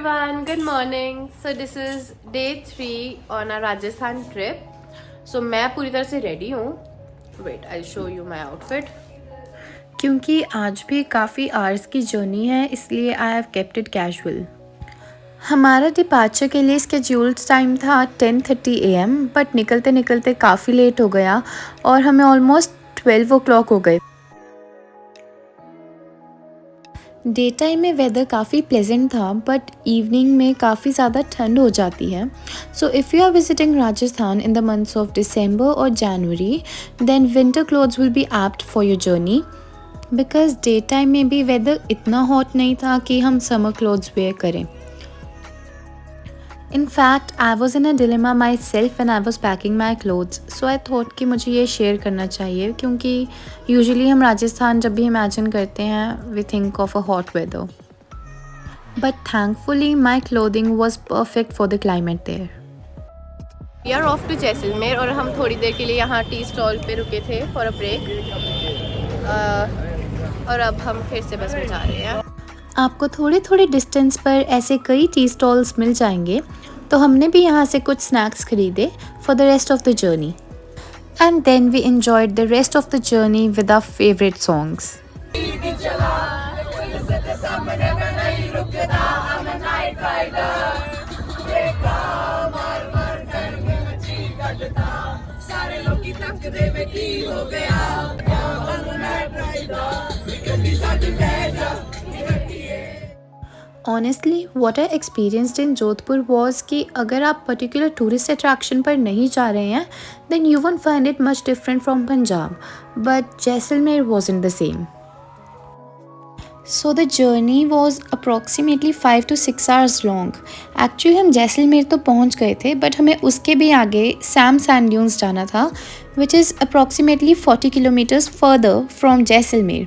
everyone, good morning. So this is day 3 on our Rajasthan trip. So मैं पूरी तरह से ready हूँ. Wait, I'll show you my outfit. क्योंकि आज भी काफ़ी आवर्स की जर्नी है इसलिए I have kept it casual. हमारा डिपार्चर के लिए स्केड्यूल्ड टाइम था 10:30 AM बट निकलते निकलते काफ़ी लेट हो गया और हमें ऑलमोस्ट 12 o'clock हो गए। डे टाइम में वेदर काफ़ी प्लेजेंट था बट इवनिंग में काफ़ी ज़्यादा ठंड हो जाती है। So if you are visiting Rajasthan in the months of December और January then winter clothes will be apt for your journey because day time में भी वेदर इतना हॉट नहीं था कि हम समर क्लोथ्स वेयर करें। In fact, I was in a dilemma myself when I was packing my clothes. So I thought कि मुझे ये शेयर करना चाहिए क्योंकि यूजुअली हम राजस्थान जब भी इमेजिन करते हैं we think of a hot weather. But thankfully my clothing was perfect for the climate there. We are off to Jaisalmer और हम थोड़ी देर के लिए यहाँ टी स्टॉल पे रुके थे for a break. और अब हम फिर से बस में जा रहे हैं। आपको थोड़े थोड़े डिस्टेंस पर ऐसे कई टी स्टॉल्स मिल जाएंगे तो हमने भी यहाँ से कुछ स्नैक्स खरीदे for the rest of the journey and then we enjoyed the rest of the journey with our favourite songs. Honestly, what I experienced in Jodhpur was कि अगर आप पर्टिकुलर टूरिस्ट अट्रैक्शन पर नहीं जा रहे हैं then you won't find it much different from Punjab, but Jaisalmer wasn't the same. So the journey was approximately 5 to 6 hours long. Actually हम जैसलमेर तो पहुंच गए थे but हमें उसके भी आगे सैम सैंड ड्यून्स जाना था which is approximately 40 kilometers further from Jaisalmer.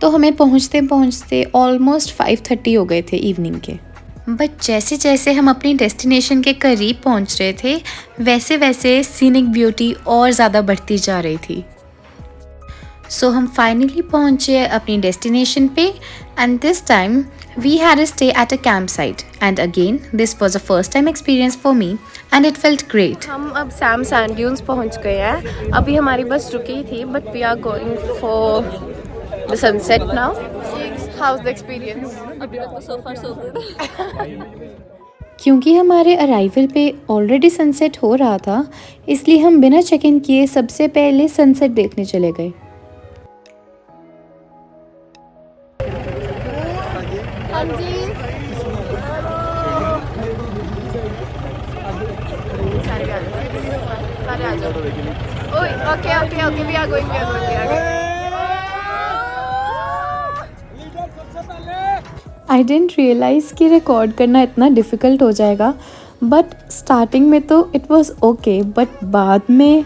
तो हमें पहुंचते पहुंचते ऑलमोस्ट 5:30 हो गए थे इवनिंग के। बट जैसे जैसे हम अपनी डेस्टिनेशन के करीब पहुंच रहे थे वैसे वैसे सीनिक ब्यूटी और ज़्यादा बढ़ती जा रही थी। सो हम फाइनली पहुंचे अपनी डेस्टिनेशन पे and this time we had a stay at a camp site and again this was a first time experience for me and it felt great. हम अब सैम सैंड ड्यून्स पहुँच गए हैं। अभी हमारी बस रुकी थी but we are going for the sunset now. How's the experience? अभी तक तो so far so good. क्योंकि हमारे अराइवल पे ऑलरेडी सनसेट हो रहा था इसलिए हम बिना चेक इन किए सबसे पहले सनसेट देखने चले गए। हाँ जी। सारे आ जाओ। ओए, okay, we are going. I didn't realise कि रिकॉर्ड करना इतना डिफ़िकल्ट हो जाएगा बट स्टार्टिंग में तो इट वॉज ओके बट बाद में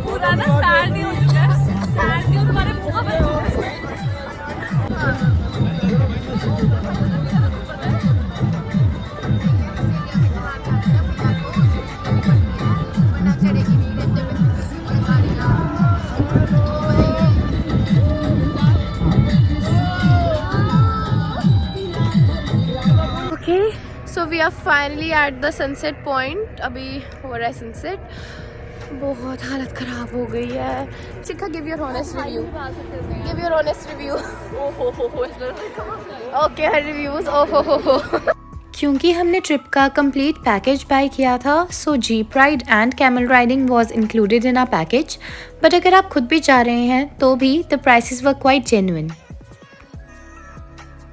पूरा ना सैड नहीं हो चुका है, सैड नहीं हो तुम्हारे मुंह पर। Are finally at the sunset point. अभी हो रहा है सनसेट. बहुत हालत ख़राब हो गई है. Shikha give your honest review. Give your honest review. Okay her reviews. ओहो. क्योंकि हमने ट्रिप का कंप्लीट पैकेज बाय किया था, so jeep ride and camel riding was included in our package. But अगर आप खुद भी जा रहे हैं तो भी the prices were quite genuine.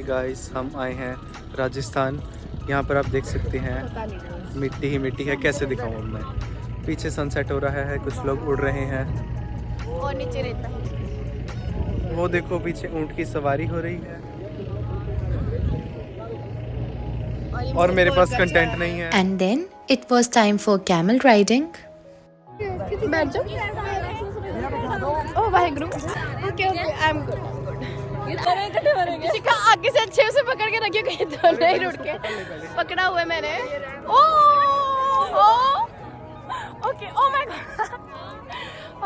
Guys हम आए हैं राजस्थान. यहाँ पर आप देख सकते हैं मिट्टी ही मिट्टी है. कैसे दिखाऊँ अब मैं. पीछे सनसेट हो रहा है, कुछ लोग उड़ रहे हैं और नीचे रहता है. वो देखो पीछे ऊंट की सवारी हो रही है. और मेरे पास कंटेंट नहीं है. And then it was time for camel riding. बैठ जाओ. Oh Waheguru. Okay I am good. ये तरह इकट्ठे मरेंगे. शिखा आगे से अच्छे से पकड़ के रखिए कहीं तो नहीं रुड़ के. पकड़ा हुआ है मैंने. Okay. Oh my God.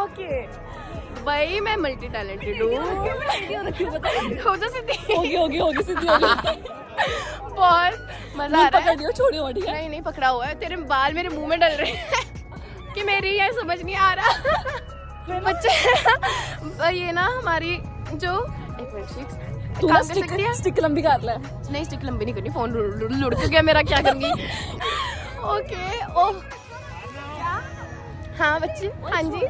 Okay भाई मैं मल्टी टैलेंटेड हूँ. हो तो सीधी होगी सीधी होगी. बहुत मजा आ रहा है. पकड़ लियो, छोड़ियो मत. नहीं पकड़ा हुआ है. तेरे बाल मेरे मुंह में डल रहे हैं कि मेरी ये समझ नहीं आ रहा. बच्चे ये ना हमारी जो एक मिनट तू ना स्टिक लंबी कर ले. नहीं स्टिक लंबी नहीं करनी. फोन लुढ़ गया मेरा. क्या करूंगी. ओके. ओह हाँ बच्चे. हाँ जी.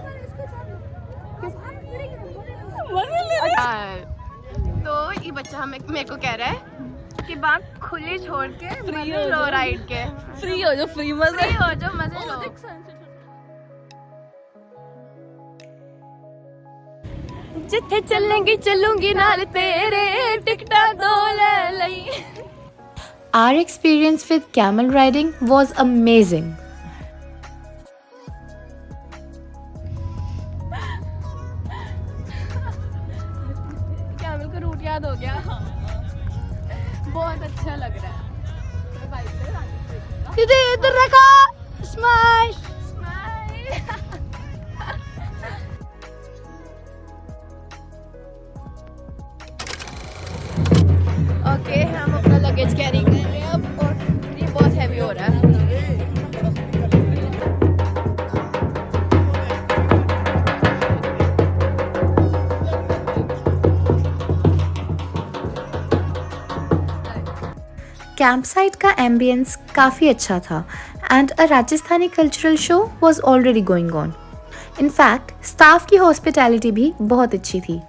तो ये बच्चा हमें मेरे को कह रहा है कि बात खुली छोड़ के मजे लो राइड के. फ्री हो जो मजे लो. जिथे चलेंगी चलूंगी नाल तेरे. टिकटा दो ले लई. Our experience with camel riding was amazing. Camel का रूट याद हो गया. बहुत अच्छा लग रहा है. इधर रखा. स्माइल. ओके हम अपना लगेज कैरी कर रहे हैं अब. और ये बहुत हैवी हो रहा है. कैंपसाइट का एम्बियंस काफ़ी अच्छा था and a Rajasthani cultural show was already going on. In fact staff की हॉस्पिटैलिटी भी बहुत अच्छी थी.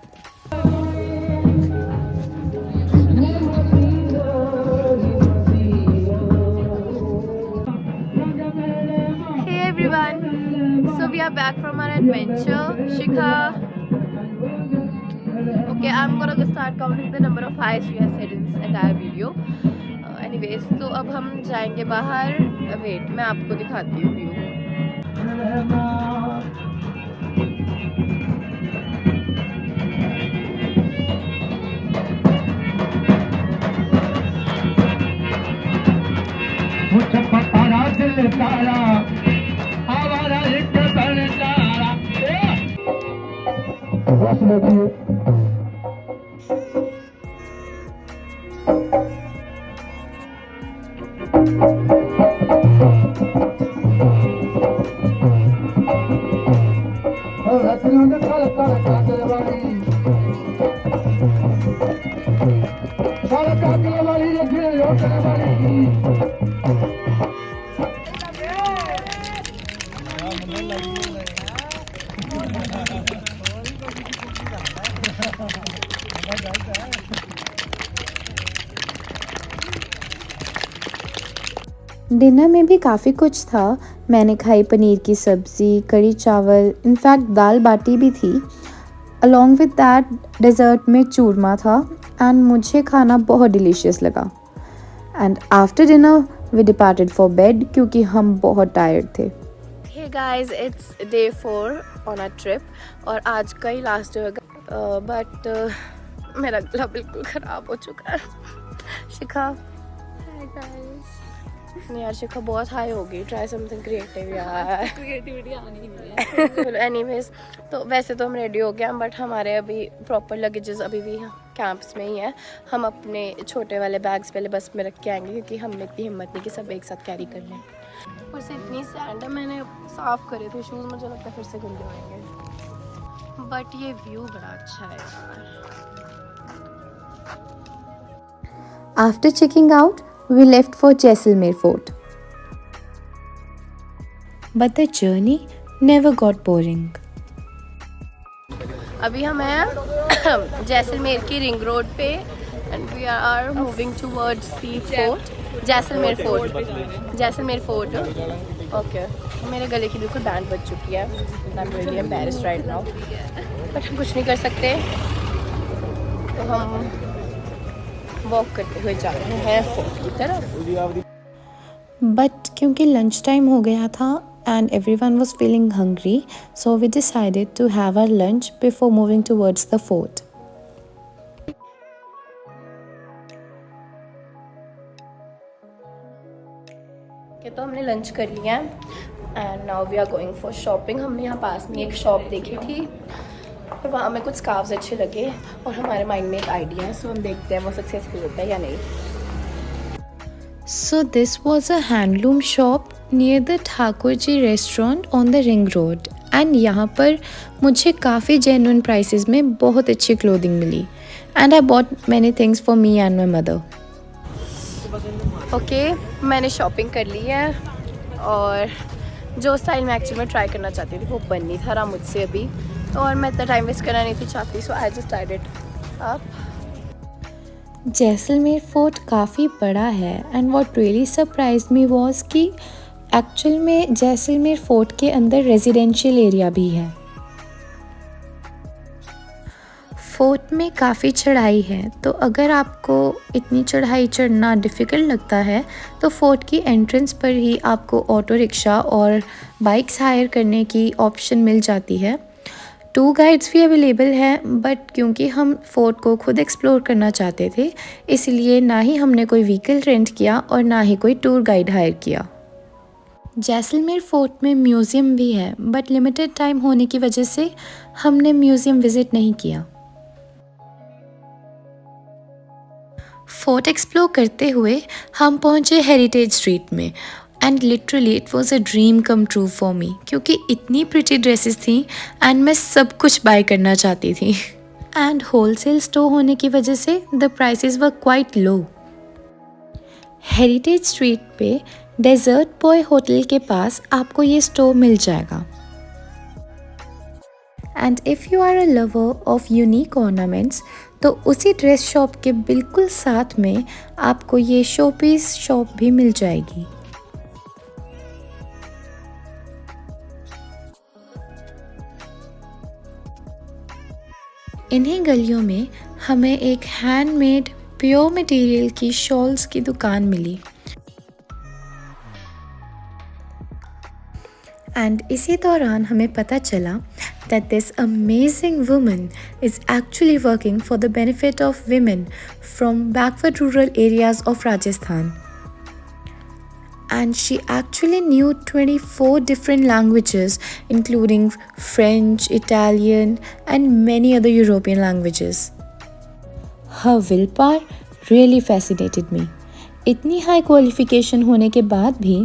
Hey everyone, so we are back from our adventure. Shikha. Okay, I'm gonna start counting the number of highs we have said in this entire video. Anyways, तो अब हम जाएंगे बाहर. वेट मैं आपको दिखाती हूँ व्यू. डिनर में भी काफ़ी कुछ था. मैंने खाई पनीर की सब्ज़ी, कड़ी चावल, इनफैक्ट दाल बाटी भी थी. अलॉन्ग विद दैट डेज़र्ट में चूरमा था एंड मुझे खाना बहुत डिलीशियस लगा. And after dinner we departed for bed क्योंकि हम बहुत टायर्ड थे. Hey guys, it's day 4 on our trip और आज का ही लास्ट डे होगा. बट मेरा गला बिल्कुल ख़राब हो चुका है. शिखा. Hi guys. नहीं यार शिखा बहुत हाई हो गई. ट्राई समथिंग क्रिएटिव यार. क्रिएटिविटी आनी नहीं है. एनीवेज तो वैसे तो हम रेडी हो गए हैं बट हमारे अभी प्रॉपर लगेजेस अभी भी कैंप्स में ही है। हम अपने छोटे वाले बैग्स पहले बस में रख के आएंगे क्योंकि हम में इतनी हिम्मत नहीं कि सब एक साथ कैरी कर लें। ऊपर से इतनी सैंड है, मैंने साफ़ करे थे शूज़, मुझे लगता है फिर से गंदे होंगे। बट ये व्यू बड़ा अच्छा है यार। After checking out, we left for Jaisalmer Fort. But the journey never got boring. अभी हम हैं जैसलमेर की रिंग रोड पे and we are moving towards the fort, Jaisalmer fort. Okay, मेरे गले की बिल्कुल बैंड बज चुकी है। I am really embarrassed right now, but हम कुछ नहीं कर सकते, तो हम वॉक करते हुए जा रहे हैं फोर्ट की तरफ। बट क्योंकि लंच टाइम हो गया था and everyone was feeling hungry, so we decided to have our lunch before moving towards the fort. तो हमने लंच कर लिया है and now we are going for shopping. हमने यहाँ पास में एक शॉप देखी थी और वहाँ में कुछ स्कार्फ्स अच्छे लगे और हमारे माइंड में एक आइडिया है, सो हम देखते हैं वो सक्सेसफुल होता है या नहीं। So this was a handloom shop near the Thakur ji restaurant on the ring road and यहाँ पर मुझे काफ़ी genuine prices में बहुत अच्छी clothing मिली and I bought many things for me and my mother. Okay, मैंने शॉपिंग कर ली है और जो स्टाइल मैं एक्चुअली में ट्राई करना चाहती थी वो बन नहीं था रहा मुझसे अभी, और मैं इतना टाइम वेस्ट करना नहीं थी चाहती, so I just tied it up. Jaisalmer fort काफ़ी बड़ा है and what really surprise me was कि एक्चुअल में जैसलमेर फोर्ट के अंदर रेजिडेंशियल एरिया भी है। फोर्ट में काफ़ी चढ़ाई है, तो अगर आपको इतनी चढ़ाई चढ़ना डिफ़िकल्ट लगता है तो फोर्ट की एंट्रेंस पर ही आपको ऑटो रिक्शा और बाइक्स हायर करने की ऑप्शन मिल जाती है। 2 गाइड्स भी अवेलेबल हैं, बट क्योंकि हम फोर्ट को खुद एक्सप्लोर करना चाहते थे इसलिए ना ही हमने कोई व्हीकल रेंट किया और ना ही कोई टूर गाइड हायर किया। जैसलमेर फोर्ट में म्यूज़ियम भी है, बट लिमिटेड टाइम होने की वजह से हमने म्यूज़ियम विज़िट नहीं किया। फोर्ट एक्सप्लोर करते हुए हम पहुँचे हेरिटेज स्ट्रीट में and literally it was a dream come true for me, क्योंकि इतनी प्रिटी ड्रेसेस थी एंड मैं सब कुछ बाय करना चाहती थी एंड होलसेल स्टोर होने की वजह से the prices were quite low. Heritage street पे डेजर्ट बॉय होटल के पास आपको ये स्टोर मिल जाएगा and if you are a lover of unique ornaments तो उसी ड्रेस शॉप के बिल्कुल साथ में आपको ये शोपीस शॉप भी मिल जाएगी। इन्हीं गलियों में हमें एक हैंडमेड प्योर मटेरियल की शॉल्स की दुकान मिली एंड इसी दौरान हमें पता चला that this amazing woman is actually working for the benefit of women from backward rural areas of Rajasthan. And she actually knew 24 different languages including French, Italian and many other European languages. Her willpower really fascinated me. इतनी high qualification होने के बाद भी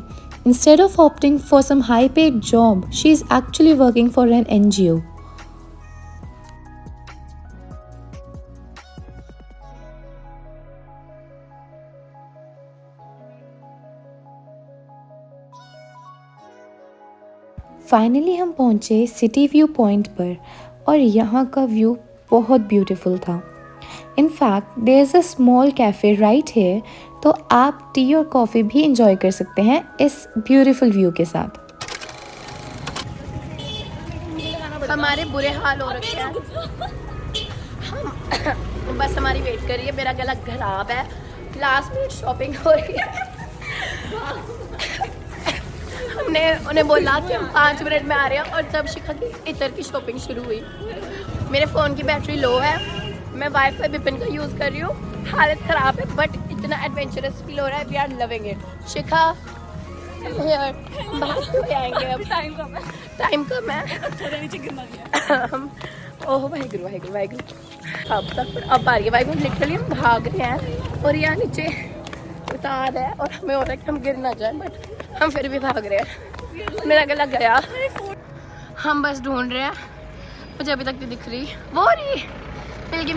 instead of opting for some high-paid job, she is actually working for an NGO. Finally हम पहुंचे city view point पर और यहाँ का व्यू बहुत ब्यूटीफुल था। In fact there is a small cafe right here, तो आप टी और कॉफ़ी भी इंजॉय कर सकते हैं इस ब्यूटीफुल व्यू के साथ। हमारे बुरे हाल हो रखे हैं, हम बस हमारी वेट कर रही है, मेरा गला खराब है, लास्ट मिनट शॉपिंग हो रही है। हमने उन्हें बोला कि हम 5 मिनट में आ रहे हैं और जब शिखा की इतर की शॉपिंग शुरू हुई। मेरे फ़ोन की बैटरी लो है, मैं वाईफाई विपिन का यूज़ कर रही हूँ, हालत ख़राब है बट इतना एडवेंचरस फील हो रहा है, वी आर लविंग इट। शिखा यार बाहर क्यों आएंगे अब, टाइम कम है। हम ओह वाहिगुरु वाहिगुरु वाहिगुरु, अब आ रही है वाहिगुरु। लिटरली हम भाग रहे हैं और यहाँ नीचे उतार है और हमें हो रहा है कि हम गिर ना जाए, बट हम फिर भी भाग रहे हैं। मेरा गला गया। हम बस ढूंढ रहे हैं, मुझे अभी तक नहीं दिख रही। वो रही, मिल गई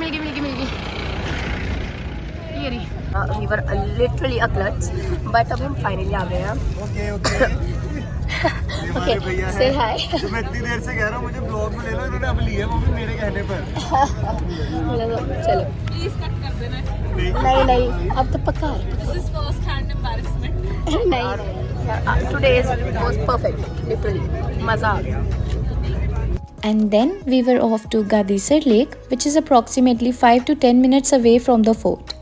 ये रही। We were literally a klutz, but अब हम फाइनली आ गए हैं। Okay, say hi. मैं इतनी देर से कह रहा हूँ मुझे ब्लॉग में ले लो, इन्होंने अब लिया, वो भी मेरे कहने पर। चलो प्लीज कट कर देना। नहीं अब तो पक्का है। This is first hand embarrassment. नहीं टुडे वाज परफेक्ट, लिटरली मजा आ गया। And then we were off to Gadisar Lake, which is approximately 5 to 10 minutes away from the fort.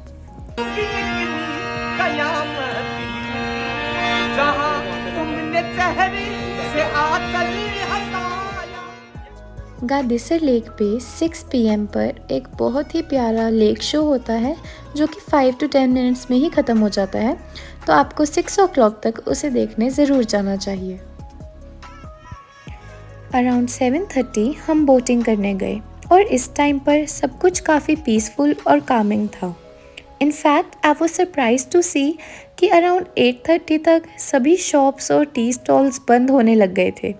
Gadisar lake पे 6 PM पर एक बहुत ही प्यारा लेक शो होता है जो कि 5 to 10 मिनट्स में ही ख़त्म हो जाता है, तो आपको 6 o'clock तक उसे देखने ज़रूर जाना चाहिए। अराउंड 7:30 हम बोटिंग करने गए और इस टाइम पर सब कुछ काफ़ी पीसफुल और कामिंग था। In fact I was surprise to see कि अराउंड 8:30 तक सभी शॉप्स और टी स्टॉल्स बंद होने लग गए थे।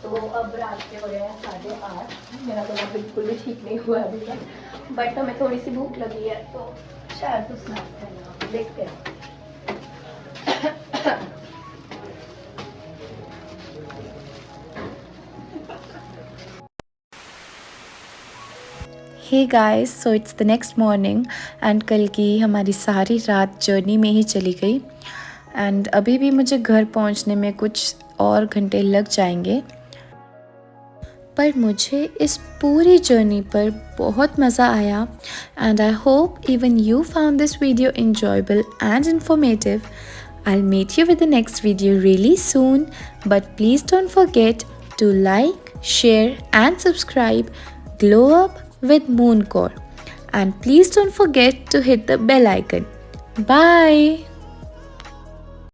तो अब रात के हो रहे हैं 8:30। मेरा गला बिल्कुल भी ठीक नहीं हुआ अभी तक, बट हमें थोड़ी सी भूख लगी है तो शायद तो स्नैक्स करना, देखते हैं। Hey guys, so it's the next morning and कल की हमारी सारी रात जर्नी में ही चली गई एंड अभी भी मुझे घर पहुंचने में कुछ और घंटे लग जाएंगे, पर मुझे इस पूरी जर्नी पर बहुत मज़ा आया and I hope even you found this video enjoyable and informative. I'll meet you with the next video really soon, but please don't forget to like, share and subscribe Glow Up with Mooncore, and please don't forget to hit the bell icon. Bye.